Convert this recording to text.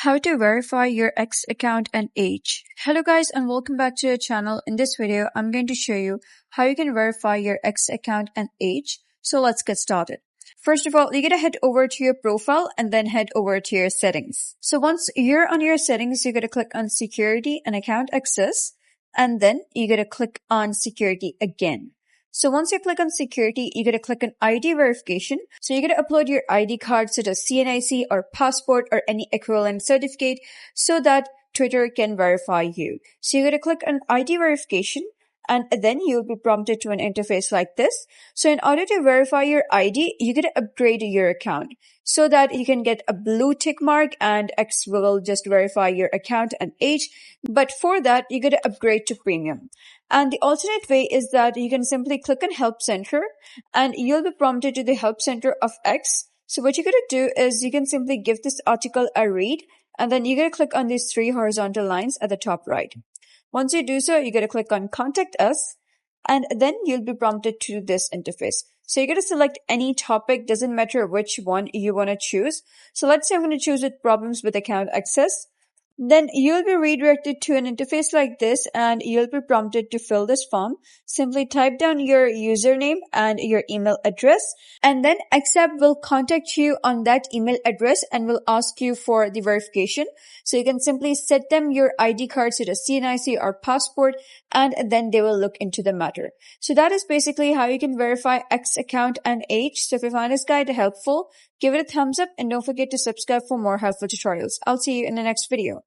How to verify your X account and age. Hello guys and welcome back to our channel. In this video, I'm going to show you how you can verify your X account and age. So let's get started. First of all, you're going to head over to your profile and then head over to your settings. So once you're on your settings, you're going to click on security and account access, and then you're going to click on security again. So once you click on security, you're going to click on ID verification. So you're going to upload your ID card such as CNIC or passport or any equivalent certificate so that Twitter can verify you. So you're going to click on ID verification, and then you'll be prompted to an interface like this. So in order to verify your ID, you're going to upgrade your account so that you can get a blue tick mark and X will just verify your account and age. But for that, you're going to upgrade to premium. And the alternate way is that you can simply click on Help Center and you'll be prompted to the Help Center of X. So what you're going to do is you can simply give this article a read, and then you're going to click on these three horizontal lines at the top right. Once you do so, you're going to click on Contact Us, and then you'll be prompted to this interface. So you're going to select any topic, doesn't matter which one you want to choose. So let's say I'm going to choose with problems with account access. Then you'll be redirected to an interface like this and you'll be prompted to fill this form. Simply type down your username and your email address, and then XApp will contact you on that email address and will ask you for the verification. So you can simply set them your ID card such as CNIC or passport, and then they will look into the matter. So that is basically how you can verify X account and age. So if you find this guide helpful, give it a thumbs up and don't forget to subscribe for more helpful tutorials. I'll see you in the next video.